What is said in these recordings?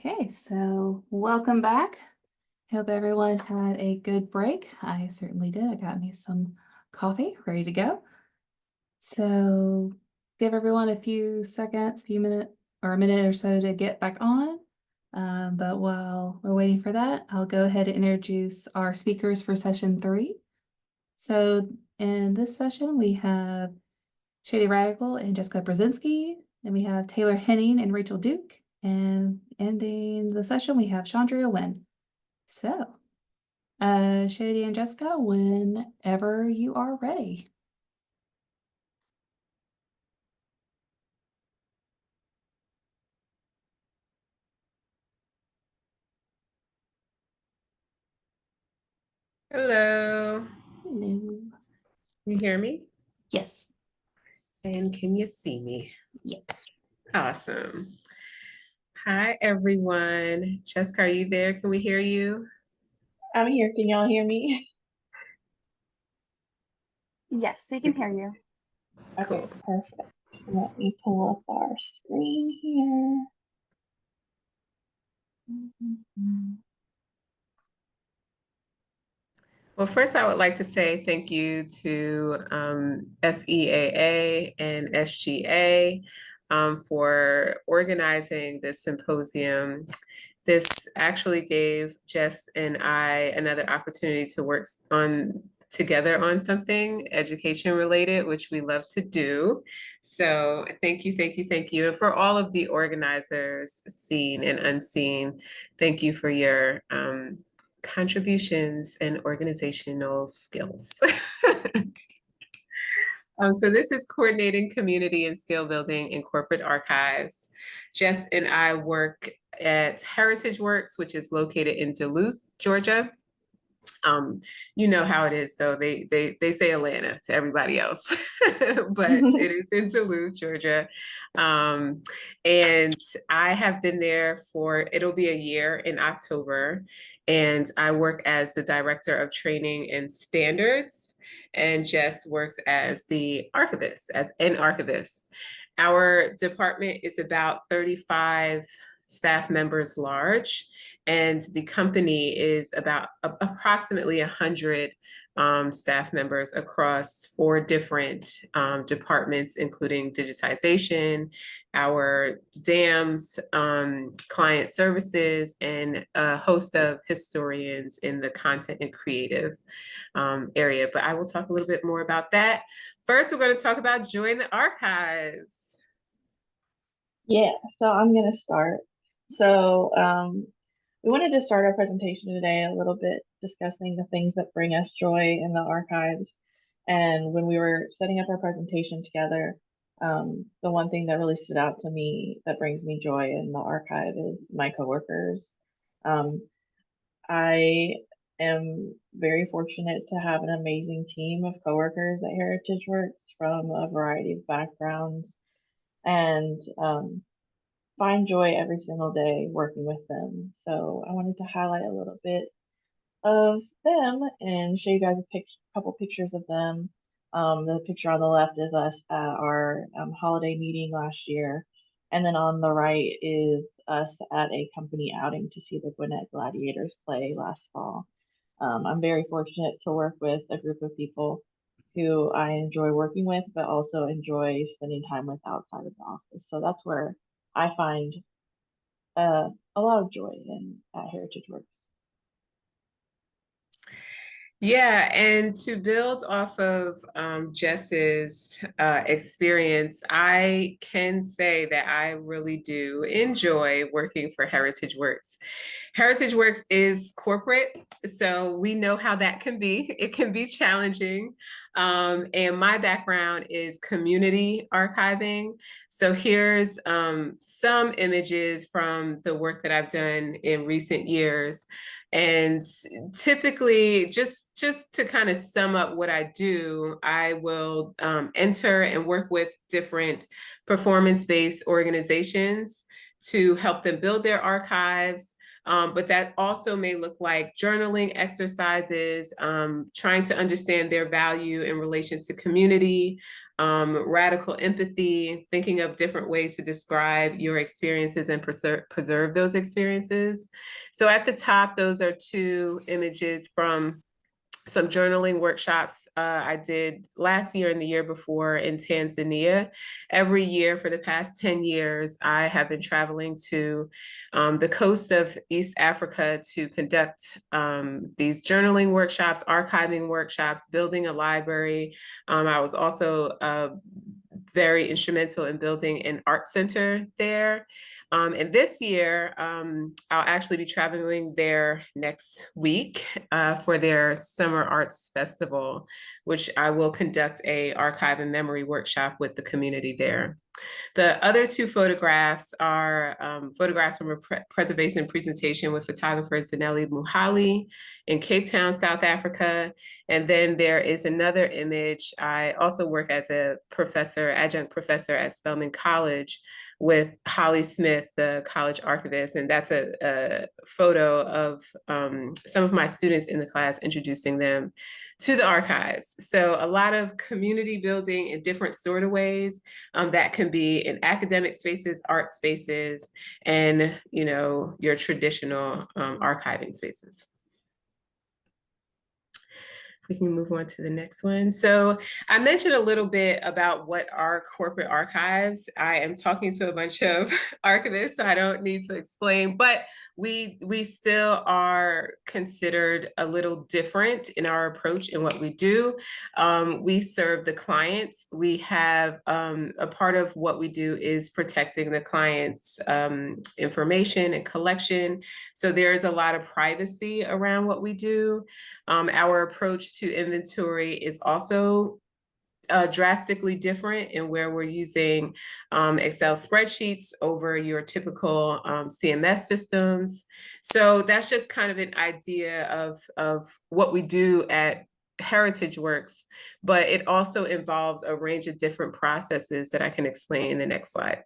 Okay, so welcome back. Hope everyone had a good break. I certainly did. I got me some coffee ready to go. So give everyone a few seconds, few minutes, or a minute or so to get back on. But while we're waiting for that, I'll go ahead and introduce our speakers for session 3. So in this session, we have Shady Radical and Jessica Brazinski, and we have Taylor Henning and Rachel Duke. And ending the session, we have Chandria Wynn. So, Shady and Jessica, whenever you are ready. Hello. Hello. Can you hear me? Yes. And can you see me? Yes. Awesome. Hi, everyone. Jessica, are you there? Can we hear you? I'm here. Can y'all hear me? Yes, we can hear you. Okay, Cool. perfect. Let me pull up our screen here. Well, first, I would like to say thank you to SEAA and SGA for organizing this symposium. This actually gave Jess and I another opportunity to work together on something education related, which we love to do. So thank you, thank you, thank you. And for all of the organizers, seen and unseen, thank you for your contributions and organizational skills. So this is coordinating community and skill building in corporate archives. Jess and I work at Heritage Werks, which is located in Duluth, Georgia. You know how it is, though. They say Atlanta to everybody else, but it is in Duluth, Georgia. And I have been there it'll be a year in October, and I work as the director of training and standards, and Jess works as the archivist, as an archivist. Our department is about 35 staff members large, and the company is about approximately 100 staff members across 4 different departments, including digitization, our DAMs, client services, and a host of historians in the content and creative area. But I will talk a little bit more about that. First, we're going to talk about Join the Archives. Yeah, so I'm going to start. So we wanted to start our presentation today a little bit discussing the things that bring us joy in the archives. And when we were setting up our presentation together, the one thing that really stood out to me that brings me joy in the archive is my coworkers. I am very fortunate to have an amazing team of coworkers at Heritage Works from a variety of backgrounds, and find joy every single day working with them. So I wanted to highlight a little bit of them and show you guys a couple pictures of them. The picture on the left is us at our holiday meeting last year. And then on the right is us at a company outing to see the Gwinnett Gladiators play last fall. I'm very fortunate to work with a group of people who I enjoy working with, but also enjoy spending time with outside of the office. So that's where I find a lot of joy at Heritage Works. Yeah, and to build off of Jess's experience, I can say that I really do enjoy working for Heritage Works. Heritage Works is corporate, so we know how that can be. It can be challenging. And my background is community archiving. So here's some images from the work that I've done in recent years. And typically, just to kind of sum up what I do, I will enter and work with different performance-based organizations to help them build their archives. But that also may look like journaling exercises, trying to understand their value in relation to community, radical empathy, thinking of different ways to describe your experiences and preserve those experiences. So at the top, those are two images from some journaling workshops I did last year and the year before in Tanzania. Every year for the past 10 years, I have been traveling to the coast of East Africa to conduct these journaling workshops, archiving workshops, building a library. I was also very instrumental in building an art center there. And this year, I'll actually be traveling there next week for their Summer Arts Festival, which I will conduct a archive and memory workshop with the community there. The other two photographs are photographs from a preservation presentation with photographer Zanelli Muhali in Cape Town, South Africa. And then there is another image. I also work as a professor, adjunct professor at Spelman College with Holly Smith, the college archivist. And that's a photo of some of my students in the class introducing them to the archives. So a lot of community building in different sort of ways that can be in academic spaces, art spaces, and your traditional archiving spaces. We can move on to the next one. So I mentioned a little bit about what are corporate archives. I am talking to a bunch of archivists, so I don't need to explain, but we still are considered a little different in our approach in what we do. We serve the clients. We have a part of what we do is protecting the client's information and collection. So there's a lot of privacy around what we do. Our approach to inventory is also drastically different in where we're using Excel spreadsheets over your typical CMS systems. So that's just kind of an idea of what we do at Heritage Works, but it also involves a range of different processes that I can explain in the next slide.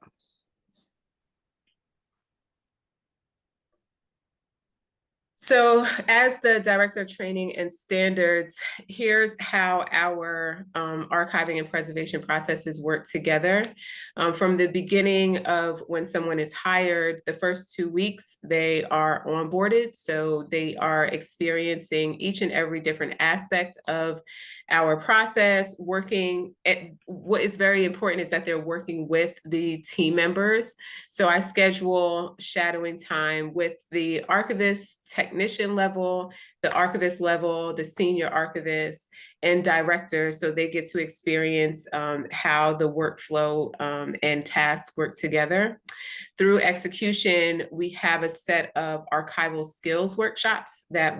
So as the Director of Training and Standards, here's how our archiving and preservation processes work together. From the beginning of when someone is hired, the first 2 weeks, they are onboarded. So they are experiencing each and every different aspect of our process, working at what is very important is that they're working with the team members. So I schedule shadowing time with the archivist, technician level, the archivist level, the senior archivist, and director. So they get to experience how the workflow and tasks work together. Through execution, we have a set of archival skills workshops that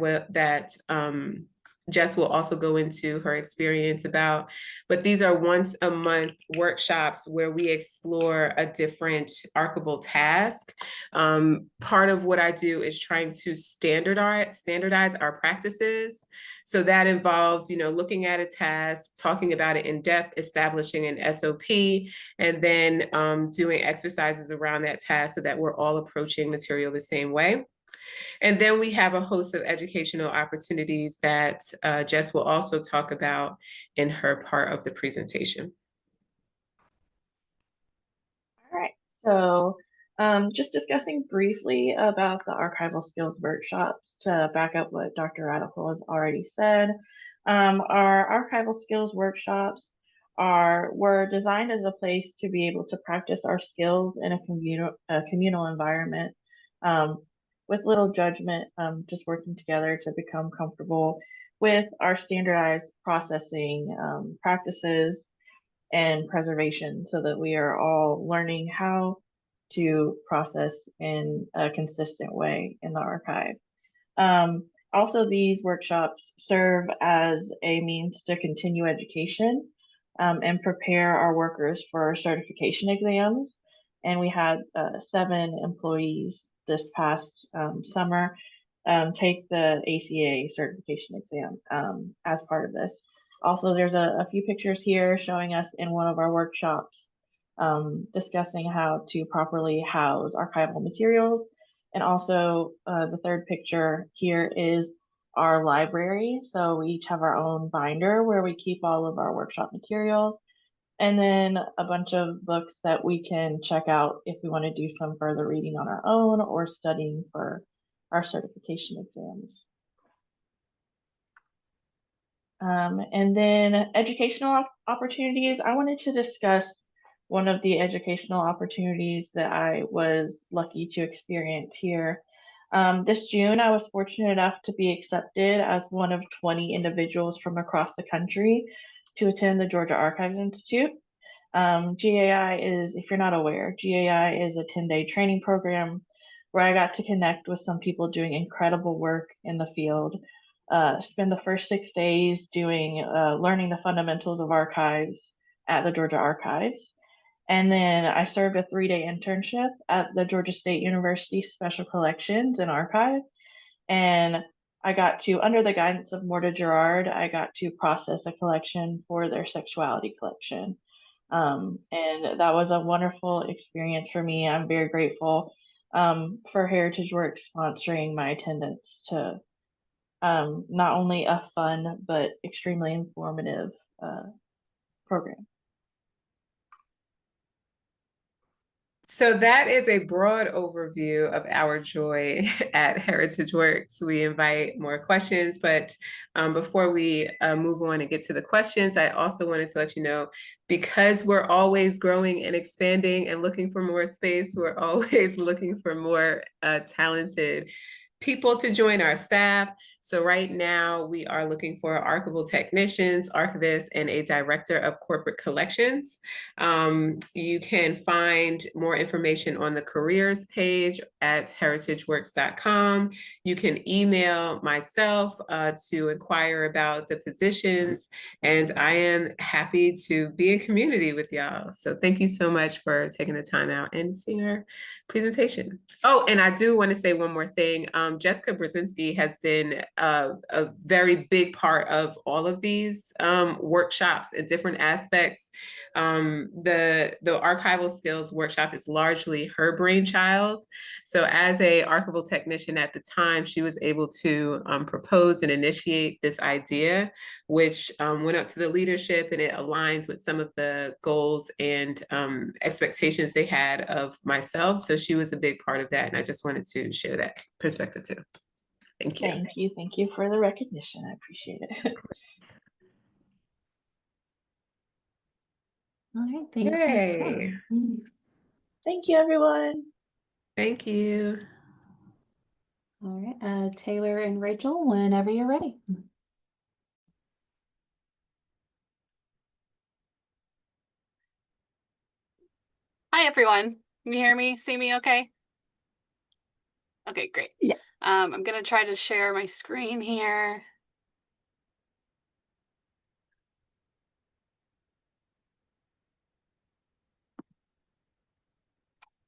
Jess will also go into her experience about, but these are once a month workshops where we explore a different archival task. Part of what I do is trying to standardize our practices. So that involves, looking at a task, talking about it in depth, establishing an SOP, and then doing exercises around that task so that we're all approaching material the same way. And then we have a host of educational opportunities that Jess will also talk about in her part of the presentation. All right, so just discussing briefly about the archival skills workshops to back up what Dr. Radical has already said. Our archival skills workshops were designed as a place to be able to practice our skills in a communal environment. With little judgment, just working together to become comfortable with our standardized processing practices and preservation so that we are all learning how to process in a consistent way in the archive. Also, these workshops serve as a means to continue education and prepare our workers for certification exams. And we had 7 employees this past summer take the ACA certification exam as part of this. Also, there's a few pictures here showing us in one of our workshops discussing how to properly house archival materials. And also the third picture here is our library. So we each have our own binder where we keep all of our workshop materials. and then a bunch of books that we can check out if we want to do some further reading on our own or studying for our certification exams. And then educational opportunities. I wanted to discuss one of the educational opportunities that I was lucky to experience here. This June, I was fortunate enough to be accepted as one of 20 individuals from across the country to attend the Georgia Archives Institute. GAI is, if you're not aware, GAI is a 10-day training program where I got to connect with some people doing incredible work in the field. Spend the first 6 days doing learning the fundamentals of archives at the Georgia Archives. And then I served a 3-day internship at the Georgia State University Special Collections and Archive. And I got to, under the guidance of Morta Gerard, I got to process a collection for their sexuality collection. And that was a wonderful experience for me. I'm very grateful for Heritage Works sponsoring my attendance to not only a fun but extremely informative program. So that is a broad overview of our joy at Heritage Works. We invite more questions, but before we move on and get to the questions, I also wanted to let you know, because we're always growing and expanding and looking for more space, we're always looking for more talented people to join our staff. So right now we are looking for archival technicians, archivists, and a director of corporate collections. You can find more information on the careers page at heritageworks.com. You can email myself to inquire about the positions, and I am happy to be in community with y'all. So thank you so much for taking the time out and seeing our presentation. Oh, and I do want to say one more thing. Jessica Brazinski has been a very big part of all of these workshops in different aspects. The archival skills workshop is largely her brainchild. So as a archival technician at the time, she was able to propose and initiate this idea, which went up to the leadership, and it aligns with some of the goals and expectations they had of myself. So she was a big part of that, and I just wanted to share that perspective too. Thank you. Thank you. Thank you for the recognition. I appreciate it. All right, thank Yay. you. Thank you, everyone. Thank you. All right, Taylor and Rachel, whenever you're ready. Hi, everyone. Can you hear me? See me okay? Okay, great. Yeah. I'm going to try to share my screen here.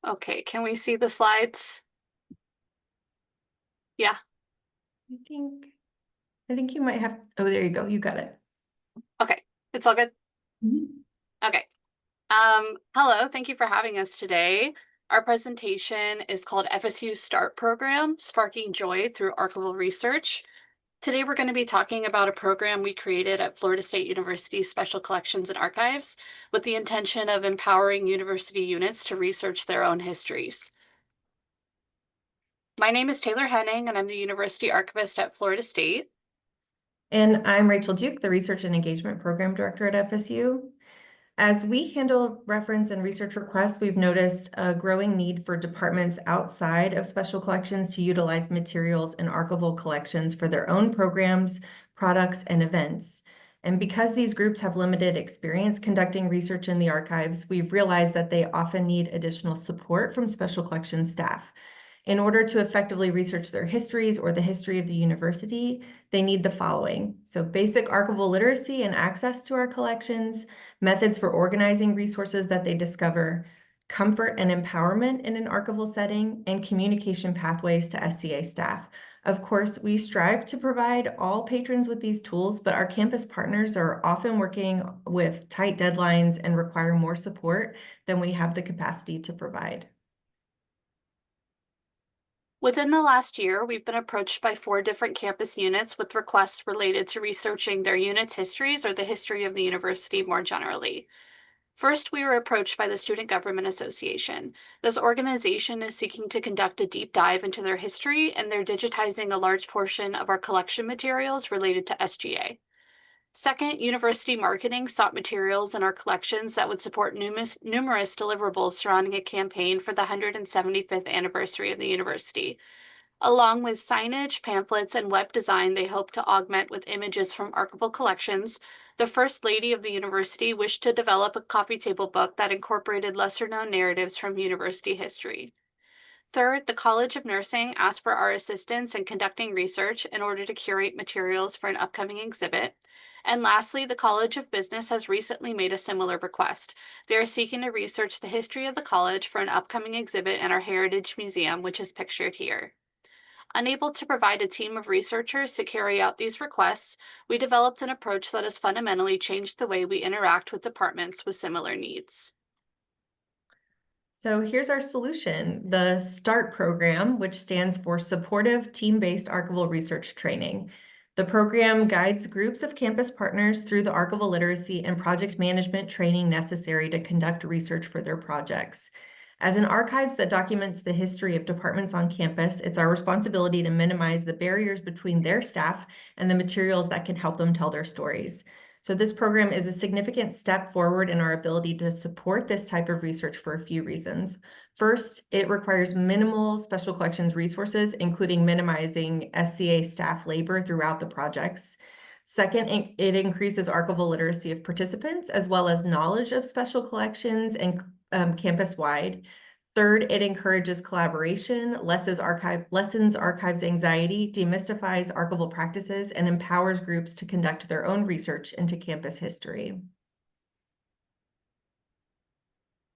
Okay, can we see the slides? Yeah. I think you might have, oh, there you go. You got it. Okay, it's all good? Mhm. Okay. Hello, thank you for having us today. Our presentation is called FSU's START program, Sparking Joy Through Archival Research. Today, we're going to be talking about a program we created at Florida State University Special Collections and Archives with the intention of empowering university units to research their own histories. My name is Taylor Henning, and I'm the University Archivist at Florida State. And I'm Rachel Duke, the Research and Engagement Program Director at FSU. As we handle reference and research requests, we've noticed a growing need for departments outside of special collections to utilize materials and archival collections for their own programs, products, and events. And because these groups have limited experience conducting research in the archives, we've realized that they often need additional support from special collections staff. In order to effectively research their histories or the history of the university, they need the following. So basic archival literacy and access to our collections, methods for organizing resources that they discover, comfort and empowerment in an archival setting, and communication pathways to SEA staff. Of course, we strive to provide all patrons with these tools, but our campus partners are often working with tight deadlines and require more support than we have the capacity to provide. Within the last year, we've been approached by 4 different campus units with requests related to researching their unit's histories or the history of the university more generally. First, we were approached by the Student Government Association. This organization is seeking to conduct a deep dive into their history, and they're digitizing a large portion of our collection materials related to SGA. Second, university marketing sought materials in our collections that would support numerous deliverables surrounding a campaign for the 175th anniversary of the university. Along with signage, pamphlets, and web design they hope to augment with images from archival collections, the First Lady of the university wished to develop a coffee table book that incorporated lesser-known narratives from university history. Third, the College of Nursing asked for our assistance in conducting research in order to curate materials for an upcoming exhibit. And lastly, the College of Business has recently made a similar request. They are seeking to research the history of the college for an upcoming exhibit in our Heritage Museum, which is pictured here. Unable to provide a team of researchers to carry out these requests, we developed an approach that has fundamentally changed the way we interact with departments with similar needs. So here's our solution, the START program, which stands for Supportive Team-Based Archival Research Training. The program guides groups of campus partners through the archival literacy and project management training necessary to conduct research for their projects. As an archives that documents the history of departments on campus, it's our responsibility to minimize the barriers between their staff and the materials that can help them tell their stories. So this program is a significant step forward in our ability to support this type of research for a few reasons. First, it requires minimal special collections resources, including minimizing SCA staff labor throughout the projects. Second, it increases archival literacy of participants, as well as knowledge of special collections and campus-wide. Third, it encourages collaboration, lessens archives anxiety, demystifies archival practices, and empowers groups to conduct their own research into campus history.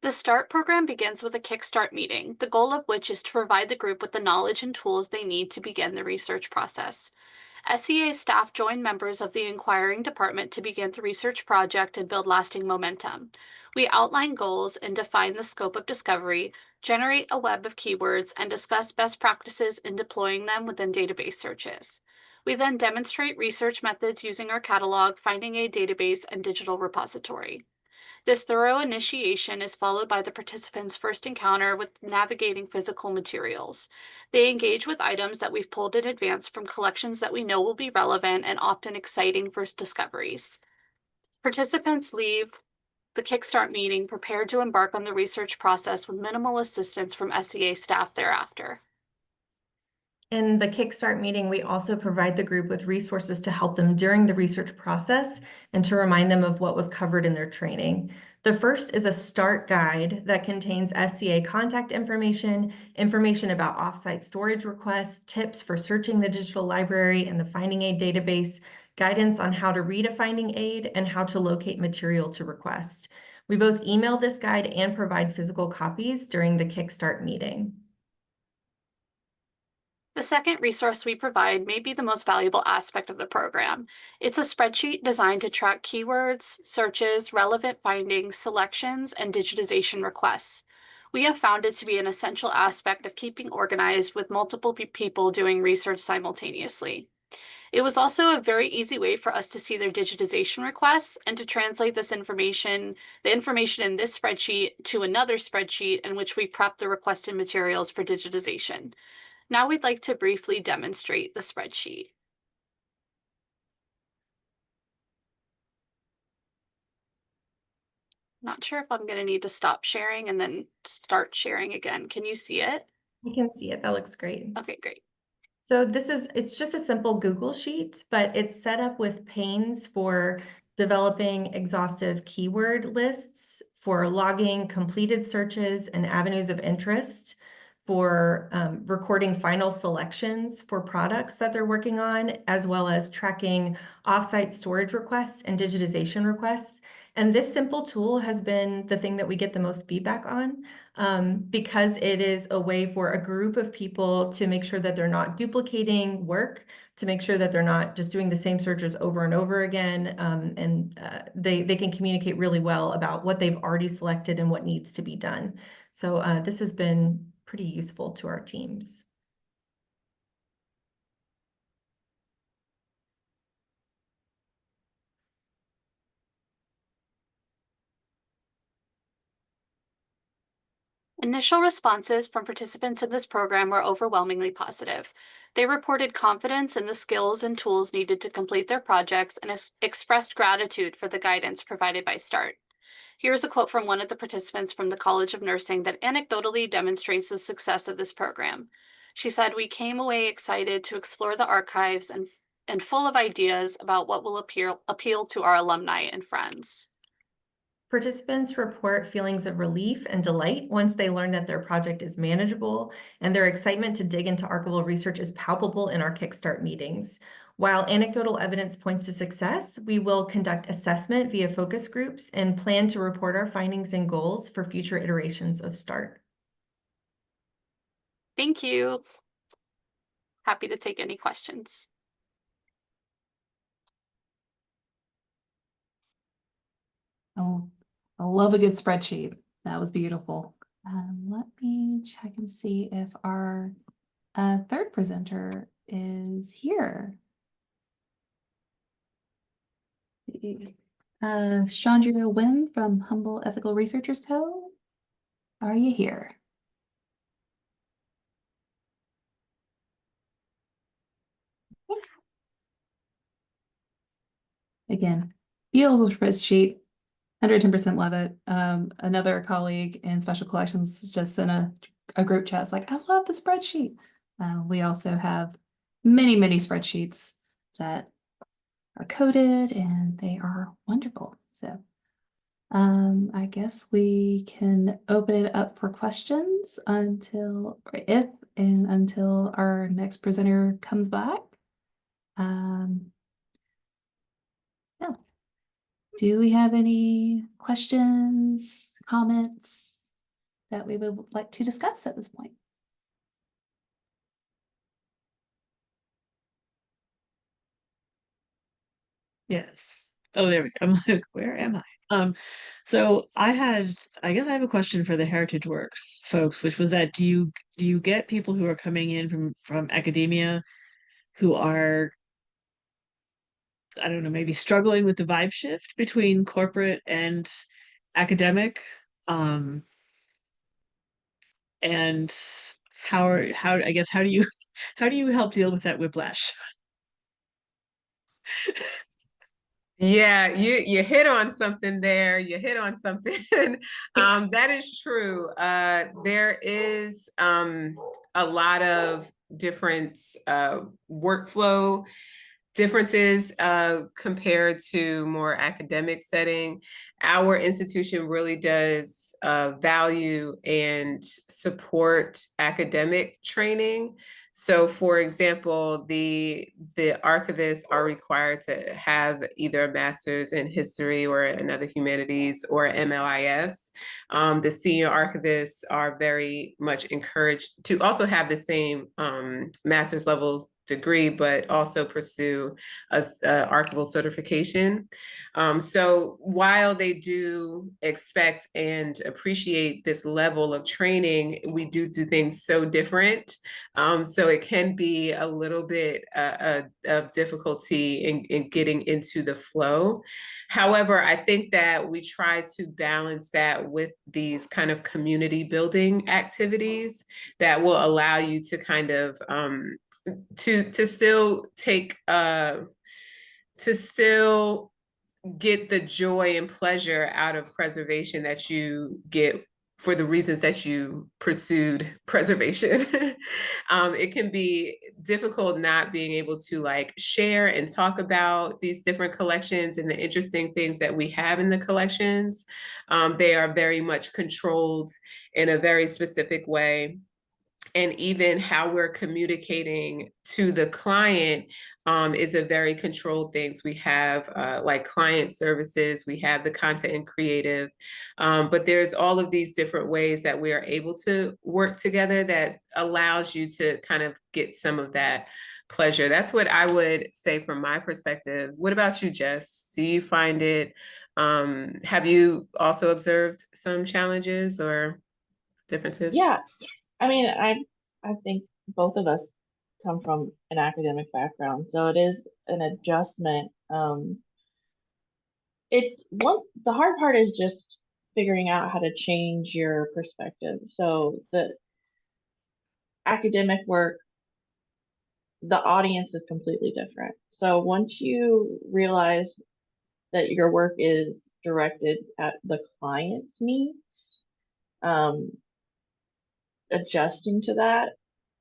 The START program begins with a Kickstart meeting, the goal of which is to provide the group with the knowledge and tools they need to begin the research process. SEA staff join members of the inquiring department to begin the research project and build lasting momentum. We outline goals and define the scope of discovery, generate a web of keywords, and discuss best practices in deploying them within database searches. We then demonstrate research methods using our catalog, finding a database, and digital repository. This thorough initiation is followed by the participants' first encounter with navigating physical materials. They engage with items that we've pulled in advance from collections that we know will be relevant and often exciting first discoveries. Participants leave the Kickstart meeting prepared to embark on the research process with minimal assistance from SEA staff thereafter. In the Kickstart meeting, we also provide the group with resources to help them during the research process and to remind them of what was covered in their training. The first is a START guide that contains SCA contact information, information about offsite storage requests, tips for searching the digital library and the finding aid database, guidance on how to read a finding aid, and how to locate material to request. We both email this guide and provide physical copies during the Kickstart meeting. The second resource we provide may be the most valuable aspect of the program. It's a spreadsheet designed to track keywords, searches, relevant findings, selections, and digitization requests. We have found it to be an essential aspect of keeping organized with multiple people doing research simultaneously. It was also a very easy way for us to see their digitization requests and to translate the information in this spreadsheet to another spreadsheet in which we prep the requested materials for digitization. Now we'd like to briefly demonstrate the spreadsheet. Not sure if I'm going to need to stop sharing and then start sharing again. Can you see it? You can see it. That looks great. Okay, great. So it's just a simple Google sheet, but it's set up with panes for developing exhaustive keyword lists, for logging completed searches and avenues of interest, for recording final selections for products that they're working on, as well as tracking offsite storage requests and digitization requests. And this simple tool has been the thing that we get the most feedback on, because it is a way for a group of people to make sure that they're not duplicating work, to make sure that they're not just doing the same searches over and over again, and they can communicate really well about what they've already selected and what needs to be done. So this has been pretty useful to our teams. Initial responses from participants in this program were overwhelmingly positive. They reported confidence in the skills and tools needed to complete their projects and expressed gratitude for the guidance provided by START. Here's a quote from one of the participants from the College of Nursing that anecdotally demonstrates the success of this program. She said, "We came away excited to explore the archives and full of ideas about what will appeal to our alumni and friends." Participants report feelings of relief and delight once they learn that their project is manageable, and their excitement to dig into archival research is palpable in our Kickstart meetings. While anecdotal evidence points to success, we will conduct assessment via focus groups and plan to report our findings and goals for future iterations of START. Thank you. Happy to take any questions. Oh, I love a good spreadsheet. That was beautiful. Let me check and see if our third presenter is here. Chandra Wynn from Humble Ethical Researchers Co. Are you here? Again, beautiful spreadsheet. 110% love it. Another colleague in special collections just sent a group chat. It's like, I love the spreadsheet. We also have many, many spreadsheets that are coded and they are wonderful. So I guess we can open it up for questions until our next presenter comes back. Yeah. Do we have any questions, comments that we would like to discuss at this point? Yes. Oh, there we go. I'm like, where am I? So I guess I have a question for the Heritage Works folks, which was that do you get people who are coming in from academia who are, I don't know, maybe struggling with the vibe shift between corporate and academic? And how I guess how do you how do you help deal with that whiplash? Yeah, you hit on something there. You hit on something. That is true. There is a lot of different workflow differences compared to more academic setting. Our institution really does value and support academic training. So for example, the archivists are required to have either a master's in history or another humanities or MLIS. The senior archivists are very much encouraged to also have the same master's level degree, but also pursue a archival certification. So while they do expect and appreciate this level of training, we do things so different. So it can be a little bit of difficulty in getting into the flow. However, I think that we try to balance that with these kind of community building activities that will allow you to kind of to still take to still get the joy and pleasure out of preservation that you get for the reasons that you pursued preservation. It can be difficult not being able to like share and talk about these different collections and the interesting things that we have in the collections. They are very much controlled in a very specific way. And even how we're communicating to the client is a very controlled things. We have like client services, we have the content and creative, but there's all of these different ways that we are able to work together that allows you to kind of get some of that pleasure. That's what I would say from my perspective. What about you, Jess? Do you find it, have you also observed some challenges or differences? Yeah, I mean, I think both of us come from an academic background, so it is an adjustment. The hard part is just figuring out how to change your perspective. So the academic work, the audience is completely different. So once you realize that your work is directed at the client's needs, um, adjusting to that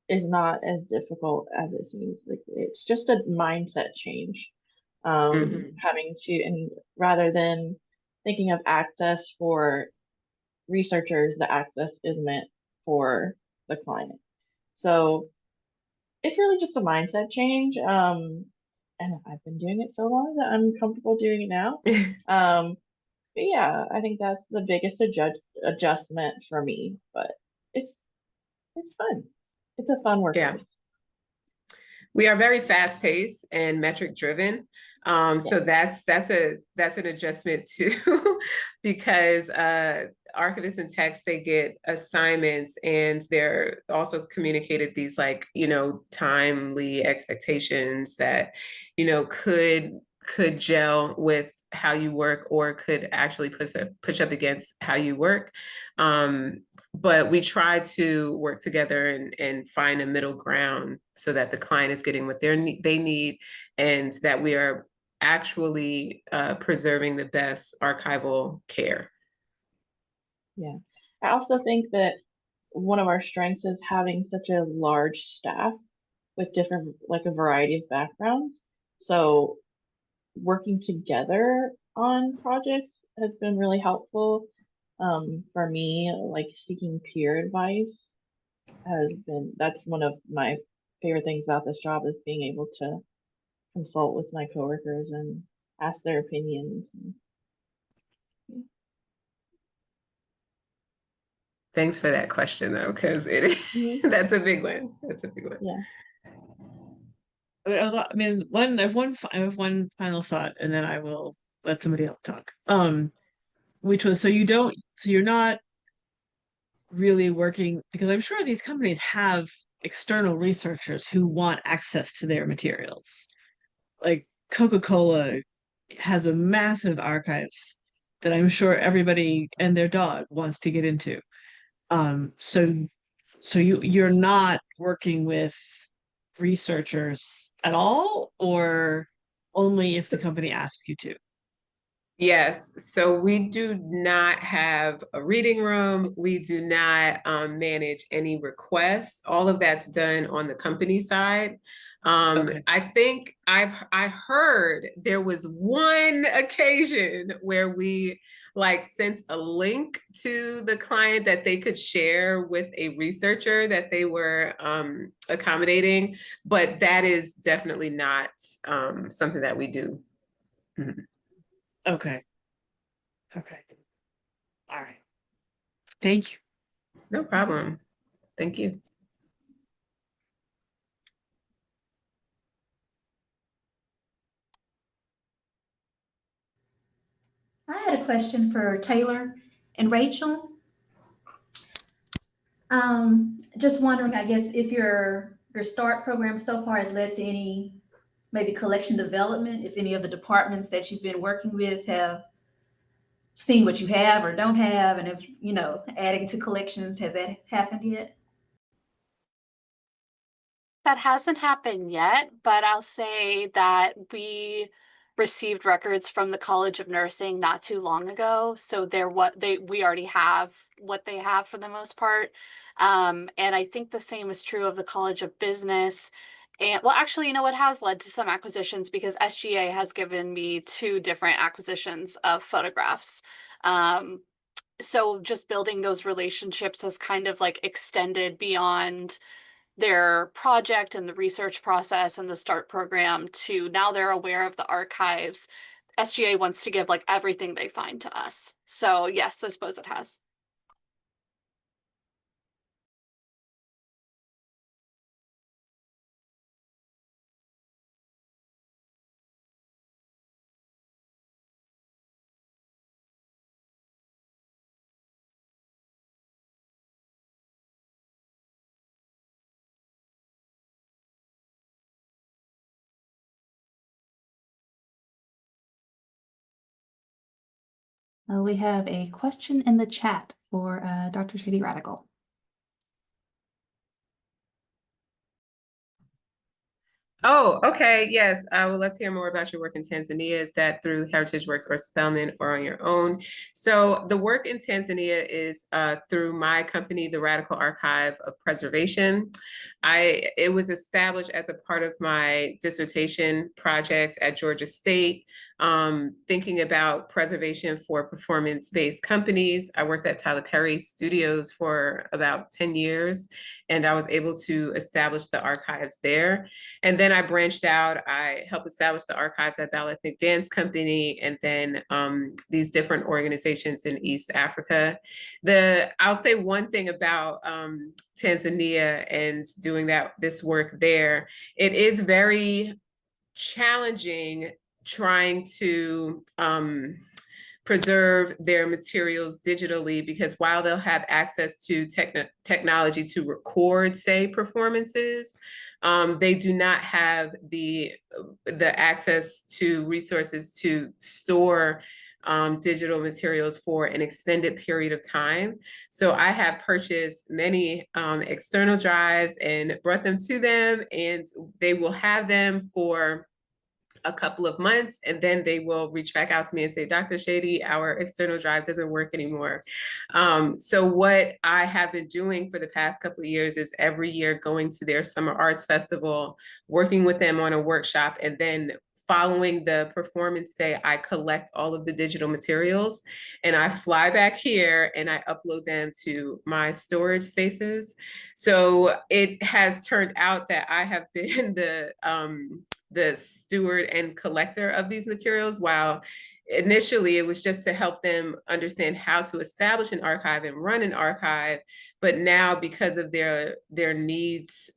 is not as difficult as it seems. Like it's just a mindset change. Having to, and rather than thinking of access for researchers, the access is meant for the client. So it's really just a mindset change. And I've been doing it so long that I'm comfortable doing it now. But yeah, I think that's the biggest adjustment for me. But it's fun. It's a fun Yeah. workplace. We are very fast paced and metric driven. So that's an adjustment too, because archivists and techs, they get assignments and they're also communicated these like, timely expectations that, could gel with how you work or could actually push up against how you work. But we try to work together and find a middle ground so that the client is getting what they need and that we are actually preserving the best archival care. Yeah. I also think that one of our strengths is having such a large staff with different, like a variety of backgrounds. So working together on projects has been really helpful. For me, like seeking peer advice that's one of my favorite things about this job is being able to consult with my coworkers and ask their opinions. Thanks for that question though, because that's a big one. That's a big one. Yeah. I have one final thought, and then I will let somebody else talk. Which was so you're not really working because I'm sure these companies have external researchers who want access to their materials. Like Coca-Cola has a massive archives that I'm sure everybody and their dog wants to get into. So you're not working with researchers at all, or only if the company asks you to? Yes, so we do not have a reading room. We do not manage any requests. All of that's done on the company side. Okay. I think I heard there was one occasion where we like sent a link to the client that they could share with a researcher that they were accommodating, but that is definitely not something that we do. Mhm. Okay. Okay. All right. Thank you. No problem. Thank you. I had a question for Taylor and Rachel. Just wondering, I guess, if your START program so far has led to any maybe collection development, if any of the departments that you've been working with have seen what you have or don't have, and if, adding to collections, has that happened yet? That hasn't happened yet, but I'll say that we received records from the College of Nursing not too long ago. So we already have what they have for the most part. And I think the same is true of the College of Business. And well, actually, it has led to some acquisitions because SGA has given me 2 different acquisitions of photographs. So just building those relationships has kind of like extended beyond their project and the research process and the START program to now they're aware of the archives. SGA wants to give like everything they find to us. So yes, I suppose it has. We have a question in the chat for Dr. Shady Radical. Oh, okay. Yes, I would love to hear more about your work in Tanzania. Is that through Heritage Works or Spelman or on your own? So the work in Tanzania is through my company, the Radical Archive of Preservation. It was established as a part of my dissertation project at Georgia State, thinking about preservation for performance-based companies. I worked at Tyler Perry Studios for about 10 years, and I was able to establish the archives there. And then I branched out. I helped establish the archives at Ballet Ethnic Dance Company, and then these different organizations in East Africa. I'll say one thing about Tanzania and doing this work there. It is very challenging trying to preserve their materials digitally, because while they'll have access to technology to record, say, performances, they do not have the access to resources to store digital materials for an extended period of time. So I have purchased many external drives and brought them to them, and they will have them for a couple of months, and then they will reach back out to me and say, Dr. Shady, our external drive doesn't work anymore. So what I have been doing for the past couple of years is every year going to their Summer Arts Festival, working with them on a workshop, and then following the performance day, I collect all of the digital materials and I fly back here and I upload them to my storage spaces. So it has turned out that I have been the steward and collector of these materials, while initially it was just to help them understand how to establish an archive and run an archive. But now, because of their needs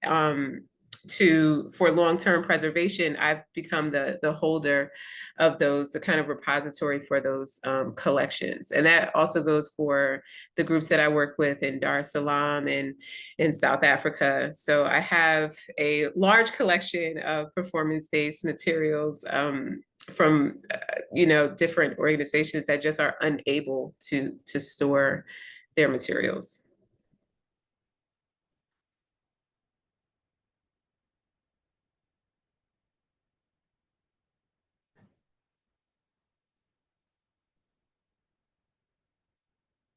for long-term preservation, I've become the holder of those, the kind of repository for those collections. And that also goes for the groups that I work with in Dar es Salaam and in South Africa. So I have a large collection of performance-based materials from different organizations that just are unable to store their materials.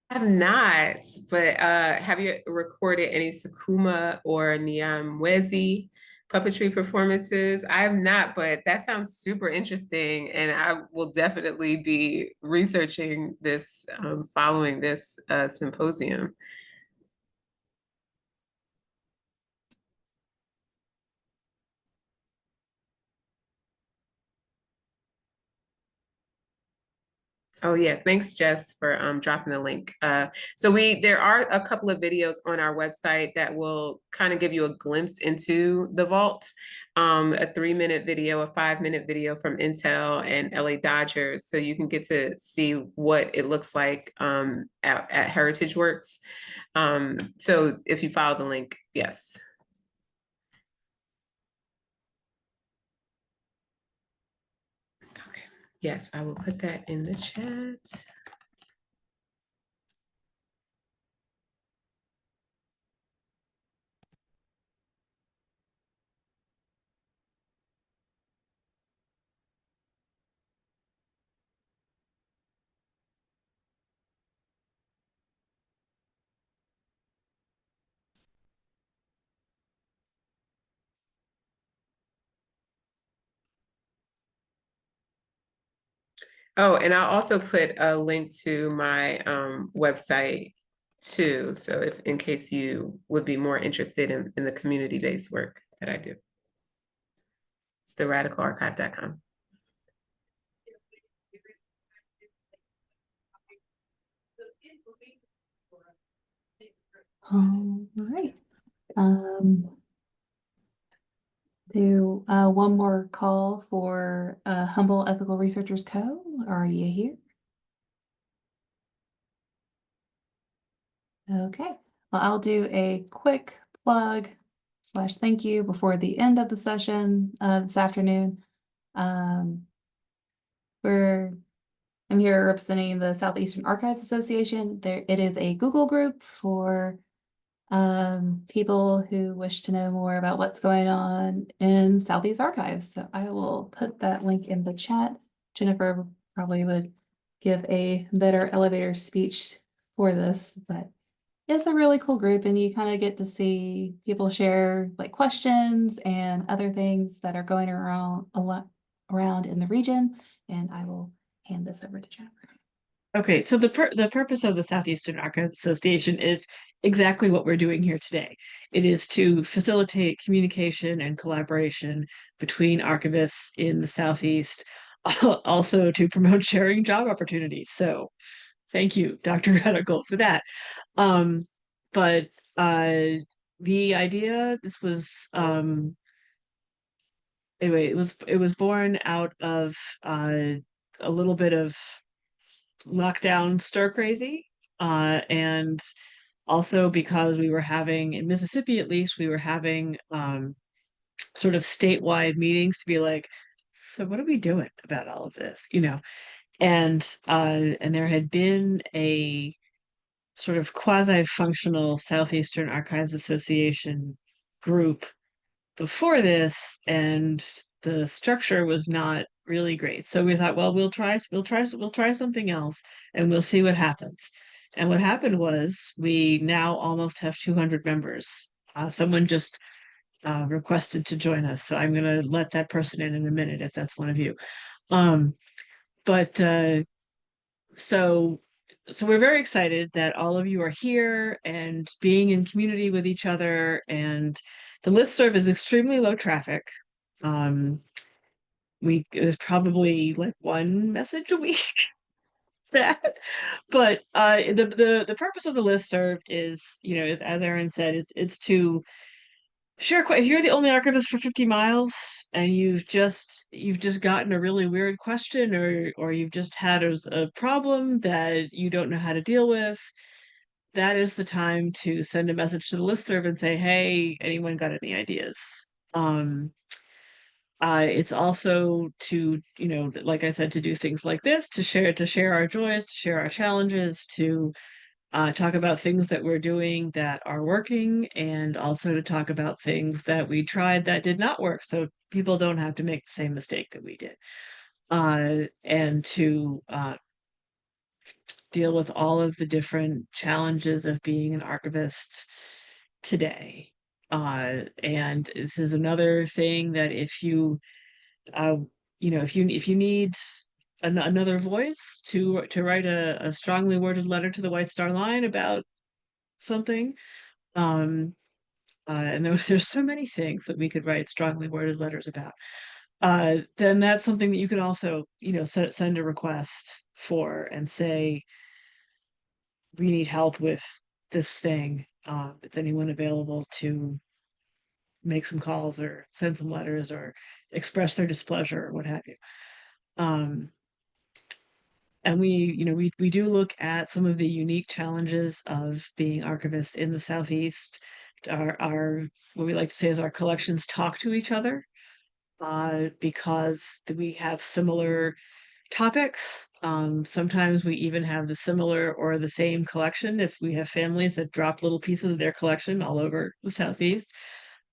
I have not, but have you recorded any Sukuma or Nyamwezi puppetry performances? I have not, but that sounds super interesting, and I will definitely be researching this following this symposium. Oh yeah, thanks Jess for dropping the link. So there are a couple of videos on our website that will kind of give you a glimpse into the vault. A 3-minute video, a 5-minute video from Intel and LA Dodgers. So you can get to see what it looks like at Heritage Works. So if you follow the link, yes. Okay, yes, I will put that in the chat. Oh, and I'll also put a link to my website too. So in case you would be more interested in the community-based work that I do. It's theradicalarchive.com. All right. Do one more call for Humble Ethical Researchers Co. Are you here? Okay. Well, I'll do a quick plug / thank you before the end of the session this afternoon. We're I'm here representing the Southeastern Archives Association. It is a Google group for people who wish to know more about what's going on in Southeast Archives. So I will put that link in the chat. Jennifer probably would give a better elevator speech for this, but it's a really cool group, and you kind of get to see people share like questions and other things that are going around around in the region. And I will hand this over to Jennifer. Okay, so the purpose of the Southeastern Archives Association is exactly what we're doing here today. It is to facilitate communication and collaboration between archivists in the Southeast, also to promote sharing job opportunities. So thank you, Dr. Radical, for that. But the idea, this was anyway, it was born out of a little bit of lockdown stir crazy, and also because we were having, in Mississippi at least, we were having sort of statewide meetings to be like, so what are we doing about all of this, you know? And there had been a sort of quasi-functional Southeastern Archives Association group before this, and the structure was not really great. So we thought, well, we'll try something else, and we'll see what happens. And what happened was we now almost have 200 members. Someone just requested to join us, so I'm going to let that person in a minute if that's one of you. So we're very excited that all of you are here and being in community with each other. And the listserv is extremely low traffic. There's probably like one message a week. That, but the purpose of the listserv is, you know, is, as Erin said, it's to share. If you're the only archivist for 50 miles and you've just gotten a really weird question, or you've just had a problem that you don't know how to deal with, that is the time to send a message to the listserv and say, hey, anyone got any ideas? It's also to, you know, like I said, to do things like this, to share our joys, to share our challenges, to talk about things that we're doing that are working, and also to talk about things that we tried that did not work, so people don't have to make the same mistake that we did. And to deal with all of the different challenges of being an archivist today. And this is another thing that if you, you know, if you need another voice to write a strongly worded letter to the White Star Line about something, and there's so many things that we could write strongly worded letters about, then that's something that you can also, you know, send a request for and say, we need help with this thing. Is anyone available to make some calls or send some letters or express their displeasure or what have you? And we, you know, we do look at some of the unique challenges of being archivists in the Southeast. Our what we like to say is our collections talk to each other, because we have similar topics. Sometimes we even have the similar or the same collection if we have families that drop little pieces of their collection all over the Southeast.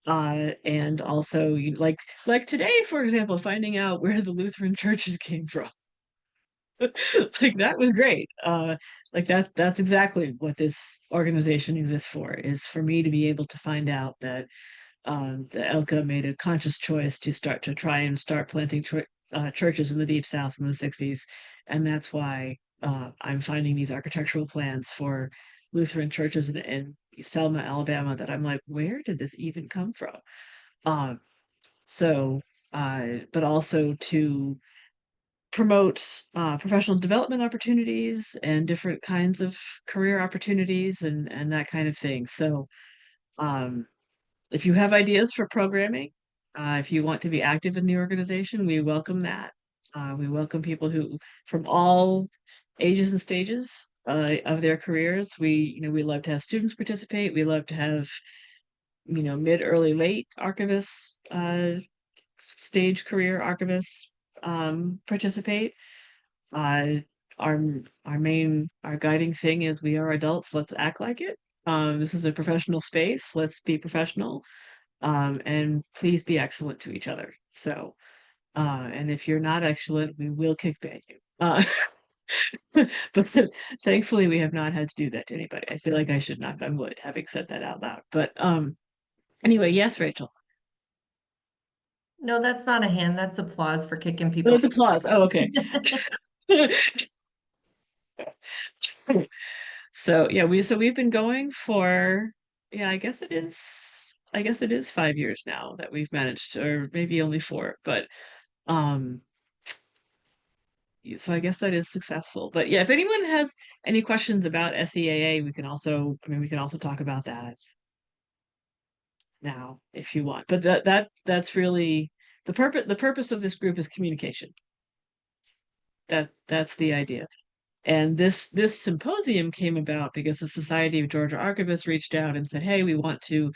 And also, like today, for example, finding out where the Lutheran churches came from. Like that was great. Like that's exactly what this organization exists for, is for me to be able to find out that the ELCA made a conscious choice to try and start planting churches in the Deep South in the 60s. And that's why I'm finding these architectural plans for Lutheran churches in Selma, Alabama, that I'm like, where did this even come from? But also to promote professional development opportunities and different kinds of career opportunities and that kind of thing. So if you have ideas for programming, if you want to be active in the organization, we welcome that. We welcome people who from all ages and stages of their careers. We love to have students participate. We love to have, mid, early, late archivists, stage career archivists participate. our guiding thing is we are adults, let's act like it. This is a professional space, let's be professional, and please be excellent to each other. So, and if you're not excellent, we will kickback you. But thankfully we have not had to do that to anybody. I feel like I should knock on wood having said that out loud. But anyway, yes, Rachel. No, that's not a hand. That's applause for kicking Oh, people. it's applause. Oh, okay. So yeah, we've been going for, yeah, I guess it is 5 years now that we've managed, or maybe only 4, but so I guess that is successful. But yeah, if anyone has any questions about SEAA, we can also talk about that now if you want. But that's really the purpose of this group is communication. That's the idea. And this symposium came about because the Society of Georgia Archivists reached out and said, hey, we want to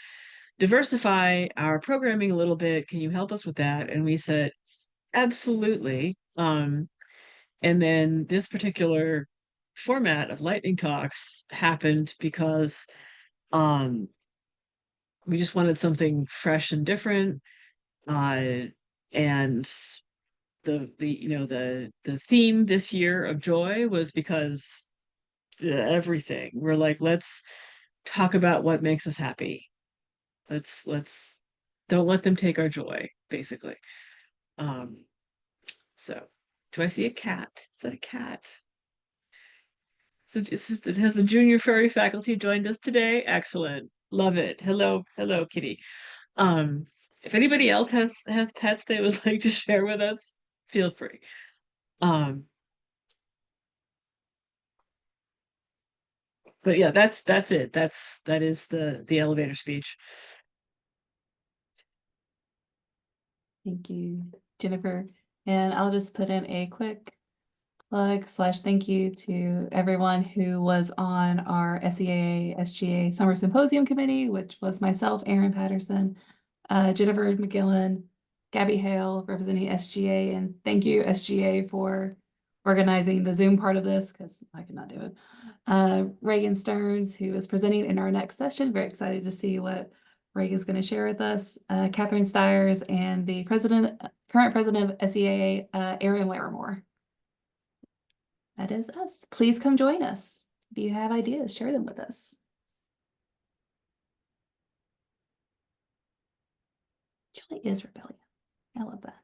diversify our programming a little bit. Can you help us with that? And we said, absolutely. And then this particular format of lightning talks happened because we just wanted something fresh and different. And the theme this year of joy was because everything. We're like, let's talk about what makes us happy. Let's don't let them take our joy, basically. So do I see a cat? Is that a cat? So has the junior furry faculty joined us today? Excellent. Love it. Hello, kitty. If anybody else has pets they would like to share with us, feel free. But yeah, that's it. That is the elevator speech. Thank you, Jennifer. And I'll just put in a quick plug / thank you to everyone who was on our SEAA SGA Summer Symposium Committee, which was myself, Erin Patterson, Jennifer McGillen, Gabby Hale representing SGA, and thank you SGA for organizing the Zoom part of this because I could not do it. Reagan Stearns, who is presenting in our next session. Very excited to see what Reagan's going to share with us. Catherine Stiers and the current president of SEAA, Erin Larimore. That is us. Please come join us. If you have ideas, share them with us. Joy is rebellion. I love that.